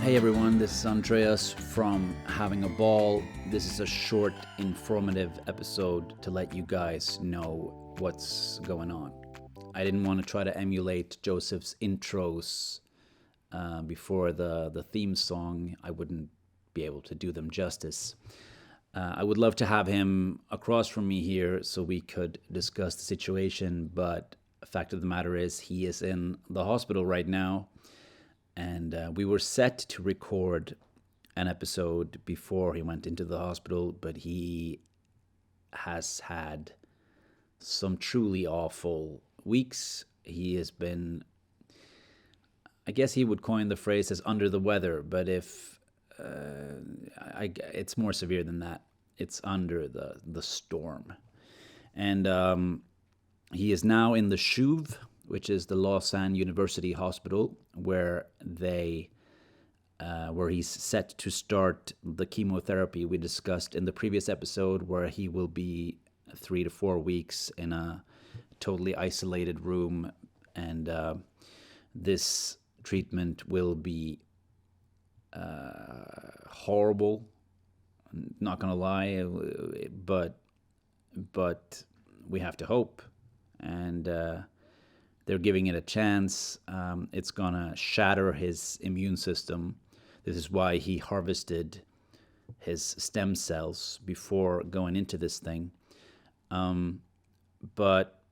Hey everyone, this is Andreas from Having a Ball. This is a short, informative episode to let you guys know what's going on. I didn't want to try to emulate Joseph's intros before the theme song. I wouldn't be able to do them justice. I would love to have him across from me here so we could discuss the situation, but the fact of the matter is he is in the hospital right now. And we were set to record an episode before he went into the hospital, but he has had some truly awful weeks. He has been, I guess he would coin the phrase as under the weather, but it's more severe than that. It's under the storm. And he is now in the SHUV, which is the Lausanne University Hospital, where he's set to start the chemotherapy we discussed in the previous episode, where he will be 3 to 4 weeks in a totally isolated room, and this treatment will be horrible. Not gonna lie, but we have to hope, and they're giving it a chance. It's gonna shatter his immune system. This is why he harvested his stem cells before going into this thing. But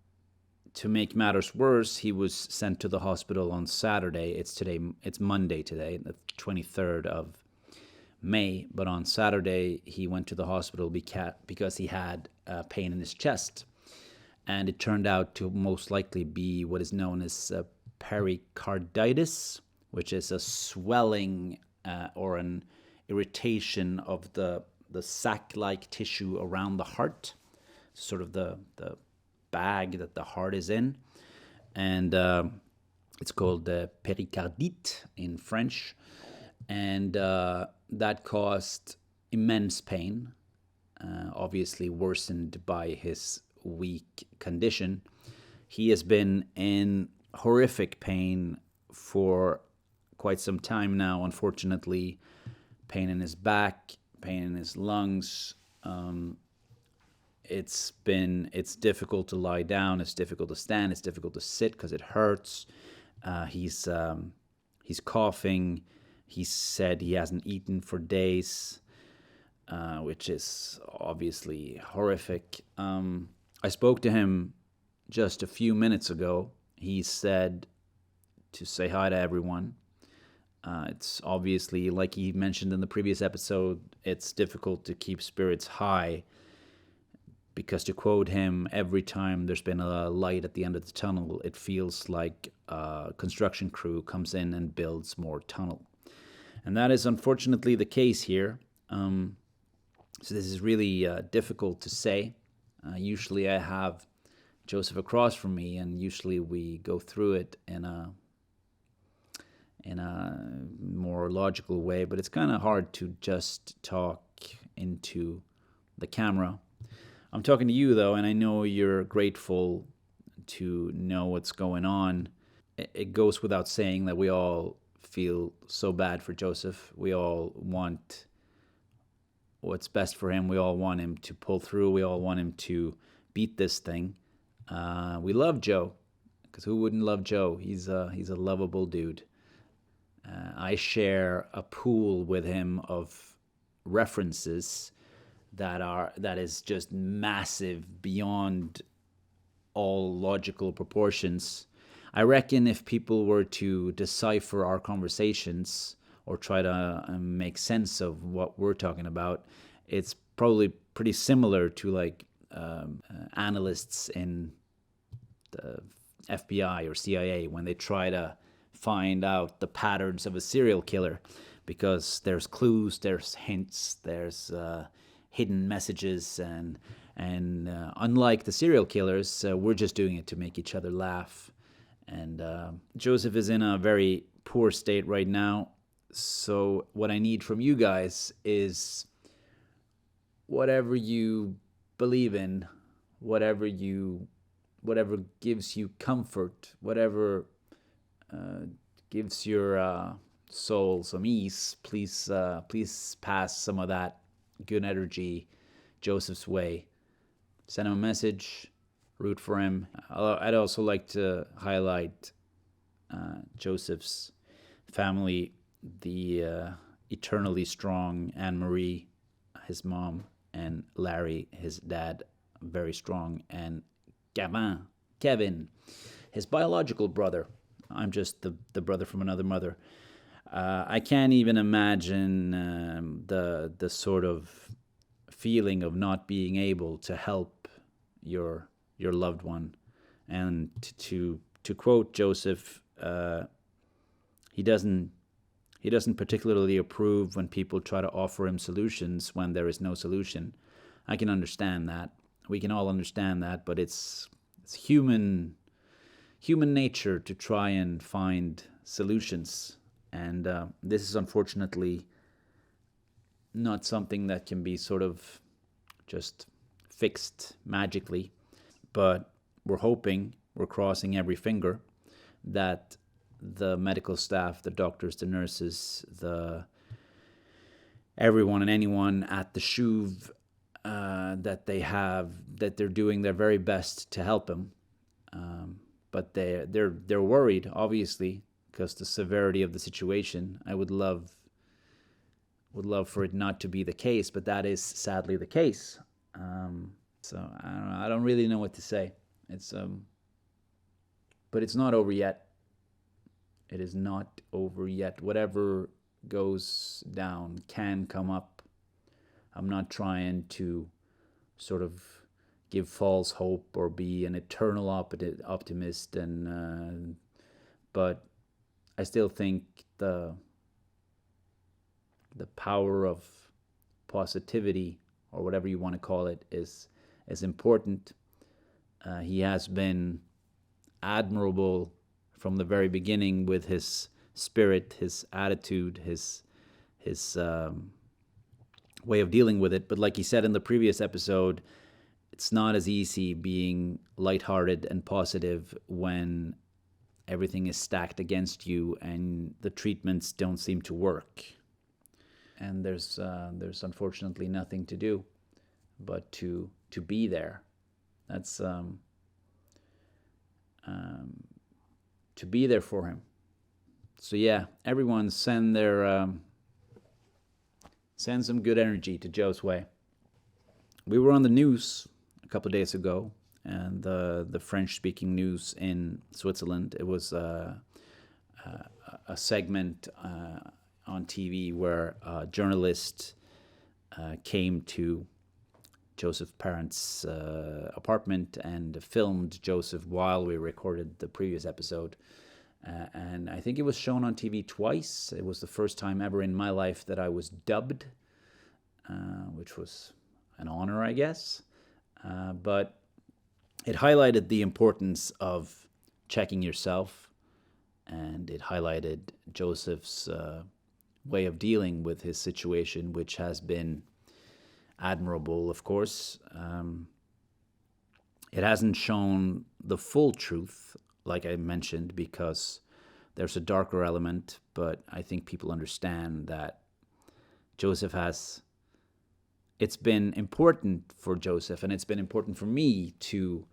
to make matters worse, he was sent to the hospital on Saturday. It's Monday today, the 23rd of May. But on Saturday, he went to the hospital because he had pain in his chest. And it turned out to most likely be what is known as pericarditis, which is a swelling or an irritation of the sac-like tissue around the heart, sort of the bag that the heart is in. And it's called pericardite in French. And that caused immense pain, obviously worsened by his weak condition. He has been in horrific pain for quite some time now, unfortunately. Pain in his back, pain in his lungs. It's difficult to lie down, it's difficult to stand, it's difficult to sit because it hurts. He's coughing. He said he hasn't eaten for days, which is obviously horrific. I spoke to him just a few minutes ago. He said to say hi to everyone. It's obviously, like he mentioned in the previous episode, it's difficult to keep spirits high because, to quote him, every time there's been a light at the end of the tunnel, it feels like a construction crew comes in and builds more tunnel. And that is unfortunately the case here. So this is really difficult to say. Usually I have Joseph across from me, and usually we go through it in a more logical way, but it's kind of hard to just talk into the camera. I'm talking to you, though, and I know you're grateful to know what's going on. It goes without saying that we all feel so bad for Joseph. We all want what's best for him. We all want him to pull through. We all want him to beat this thing. We love Joe, because who wouldn't love Joe? He's a lovable dude. I share a pool with him of references that is just massive beyond all logical proportions. I reckon if people were to decipher our conversations or try to make sense of what we're talking about, it's probably pretty similar to like analysts in the FBI or CIA when they try to find out the patterns of a serial killer, because there's clues, there's hints, there's hidden messages, and unlike the serial killers, we're just doing it to make each other laugh. And Joseph is in a very poor state right now. So what I need from you guys is whatever you believe in, whatever gives you comfort, whatever gives your soul some ease, please pass some of that good energy Joseph's way. Send him a message, root for him. I'd also like to highlight Joseph's family, the eternally strong Anne-Marie, his mom, and Larry, his dad, very strong, and Kevin, his biological brother. I'm just the brother from another mother. I can't even imagine the sort of feeling of not being able to help your loved one. And to quote Joseph, he doesn't particularly approve when people try to offer him solutions when there is no solution. I can understand that. We can all understand that, but it's human nature to try and find solutions. And this is unfortunately not something that can be sort of just fixed magically. But we're hoping, we're crossing every finger, that the medical staff, the doctors, the nurses, everyone and anyone at the SHUV, that they're doing their very best to help him. But they're worried, obviously, because the severity of the situation. I would love for it not to be the case, but that is sadly the case. So I don't know. I don't really know what to say. But it's not over yet. It is not over yet. Whatever goes down can come up. I'm not trying to sort of give false hope or be an eternal optimist, but I still think the power of positivity, or whatever you want to call it, is important. He has been admirable from the very beginning with his spirit, his attitude, his way of dealing with it. But like he said in the previous episode, it's not as easy being lighthearted and positive when everything is stacked against you and the treatments don't seem to work. And there's unfortunately nothing to do but to be there. That's to be there for him. So yeah, everyone send some good energy to Joe's way. We were on the news a couple of days ago, and the French-speaking news in Switzerland. It was a segment on TV where a journalist came to Joseph's parents' apartment and filmed Joseph while we recorded the previous episode. And I think it was shown on TV twice. It was the first time ever in my life that I was dubbed, which was an honor, I guess. But it highlighted the importance of checking yourself, and it highlighted Joseph's way of dealing with his situation, which has been admirable, of course. It hasn't shown the full truth, like I mentioned, because there's a darker element, but I think people understand that it's been important for Joseph, and it's been important for me to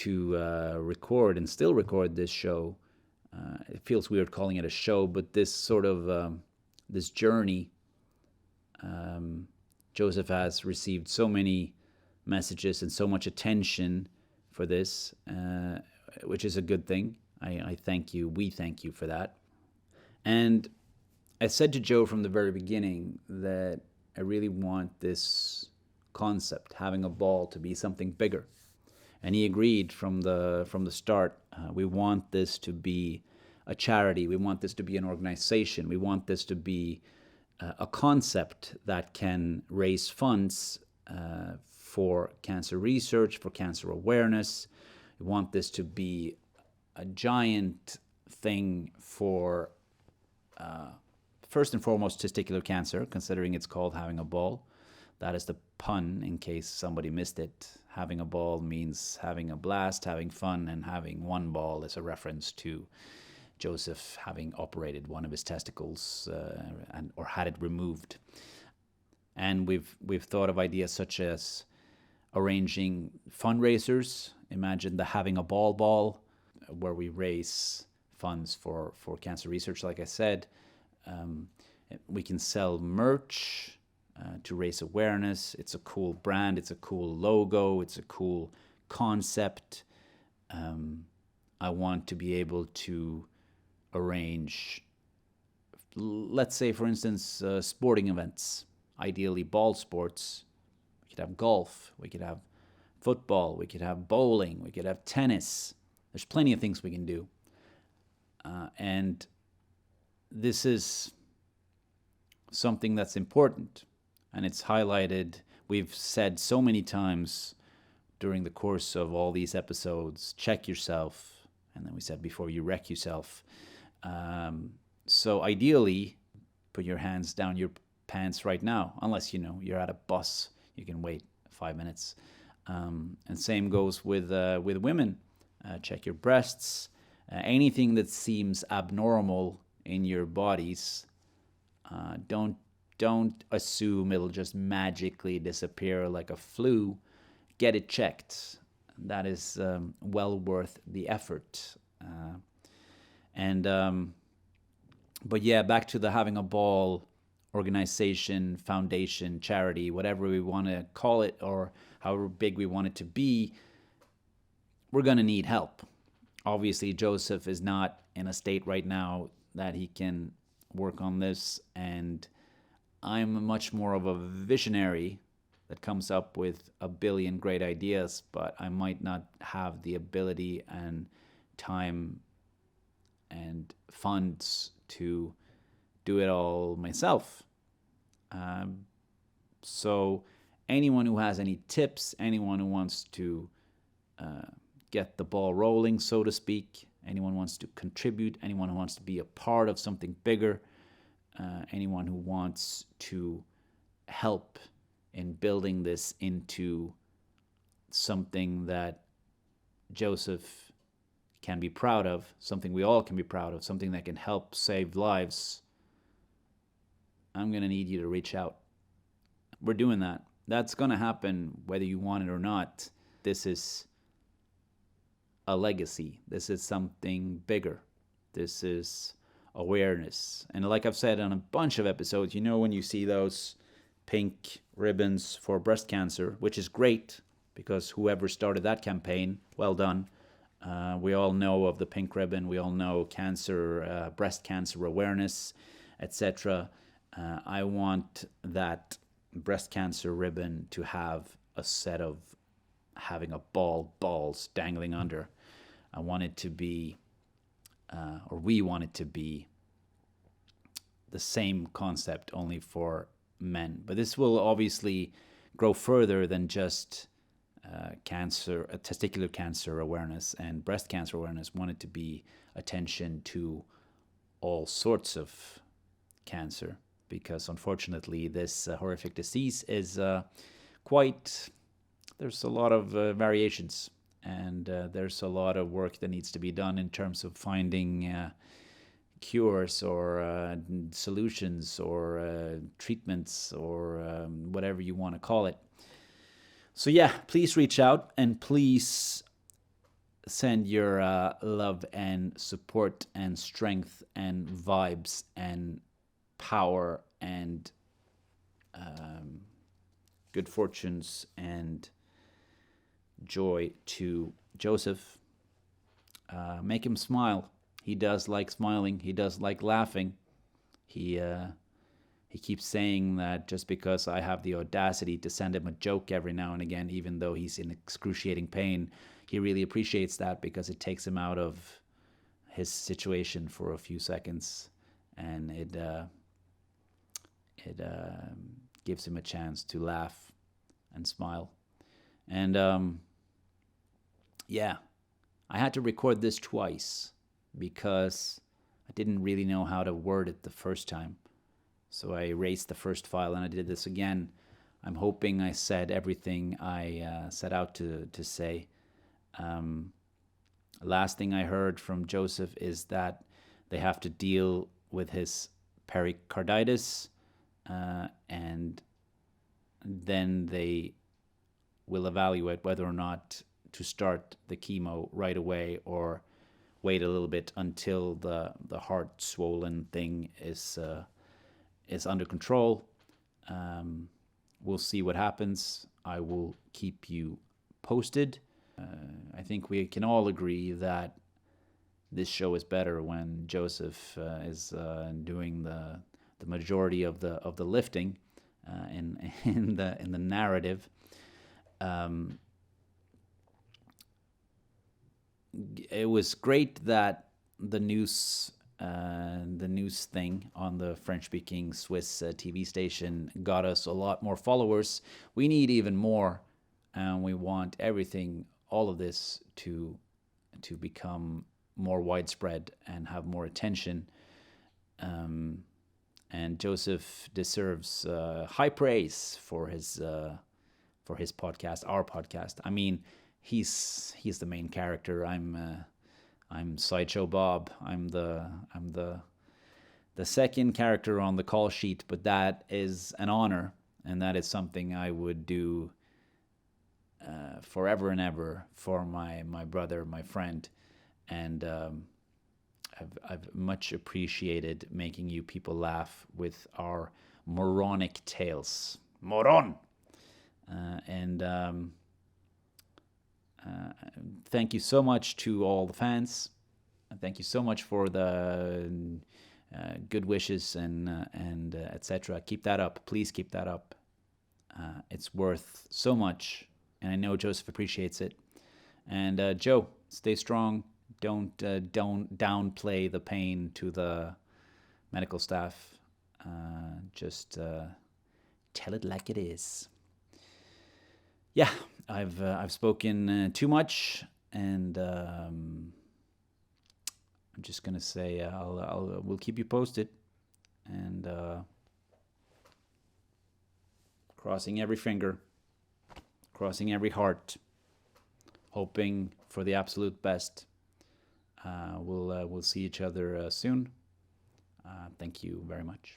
record and still record this show. It feels weird calling it a show, but this sort of this journey. Joseph has received so many messages and so much attention for this, which is a good thing. I thank you. We thank you for that. And I said to Joe from the very beginning that I really want this concept, having a ball, to be something bigger. And he agreed from the start. We want this to be a charity. We want this to be an organization. We want this to be a concept that can raise funds for cancer research, for cancer awareness. We want this to be a giant thing for, first and foremost, testicular cancer, considering it's called Having a Ball. That is the pun, in case somebody missed it. Having a ball means having a blast, having fun, and having one ball is a reference to Joseph having operated one of his testicles or had it removed. And we've thought of ideas such as arranging fundraisers. Imagine the Having a Ball, where we raise funds for cancer research, like I said. We can sell merch to raise awareness. It's a cool brand. It's a cool logo. It's a cool concept. I want to be able to arrange, let's say, for instance, sporting events, ideally ball sports. We could have golf. We could have football. We could have bowling. We could have tennis. There's plenty of things we can do. And this is something that's important, and it's highlighted. We've said so many times during the course of all these episodes, check yourself, and then we said before you wreck yourself. So ideally, put your hands down your pants right now, unless you're at a bus, you can wait 5 minutes. And same goes with women. Check your breasts. Anything that seems abnormal in your bodies, don't assume it'll just magically disappear like a flu. Get it checked. That is well worth the effort. But yeah, back to the Having a Ball organization, foundation, charity, whatever we want to call it, or however big we want it to be. We're going to need help. Obviously, Joseph is not in a state right now that he can work on this, and I'm much more of a visionary that comes up with a billion great ideas, but I might not have the ability and time and funds to do it all myself. So anyone who has any tips, anyone who wants to get the ball rolling, so to speak, anyone who wants to contribute, anyone who wants to be a part of something bigger, anyone who wants to help in building this into something that Joseph can be proud of, something we all can be proud of, something that can help save lives, I'm going to need you to reach out. We're doing that. That's going to happen whether you want it or not. This is a legacy. This is something bigger. This is awareness. And like I've said on a bunch of episodes, when you see those pink ribbons for breast cancer, which is great because whoever started that campaign, well done. We all know of the pink ribbon. We all know cancer, breast cancer awareness, etc. I want that breast cancer ribbon to have a set of having a balls dangling under. I want it to be, or we want it to be, the same concept only for men. But this will obviously grow further than just cancer, testicular cancer awareness and breast cancer awareness. Want it to be attention to all sorts of cancer, because unfortunately this horrific disease is there's a lot of variations, and there's a lot of work that needs to be done in terms of finding cures or solutions or treatments or whatever you want to call it. So yeah, please reach out, and please send your love and support and strength and vibes and power and good fortunes and joy to Joseph. Make him smile. He does like smiling. He does like laughing. He keeps saying that just because I have the audacity to send him a joke every now and again, even though he's in excruciating pain, he really appreciates that because it takes him out of his situation for a few seconds, and it gives him a chance to laugh and smile. And yeah, I had to record this twice because I didn't really know how to word it the first time. So I erased the first file and I did this again. I'm hoping I said everything I set out to say. Last thing I heard from Joseph is that They have to deal with his pericarditis, and then they will evaluate whether or not to start the chemo right away or wait a little bit until the heart swollen thing is under control. We'll see what happens. I will keep you posted. I think we can all agree that this show is better when Joseph is doing the majority of the lifting in the narrative. It was great that the news thing on the French-speaking Swiss TV station got us a lot more followers. We need even more, and we want everything, all of this, to become more widespread and have more attention. And Joseph deserves high praise for his podcast, our podcast. I mean, he's the main character. I'm Sideshow Bob. I'm the second character on the call sheet, but that is an honor, and that is something I would do forever and ever for my brother, my friend, and I've much appreciated making you people laugh with our moronic tales. Moron! And thank you so much to all the fans. Thank you so much for the good wishes and etc. Keep that up. Please keep that up. It's worth so much, and I know Joseph appreciates it. And Joe, stay strong. Don't downplay the pain to the medical staff. Just tell it like it is. Yeah, I've spoken too much, and I'm just gonna say we'll keep you posted, and crossing every finger, crossing every heart, hoping for the absolute best. We'll see each other soon. Thank you very much.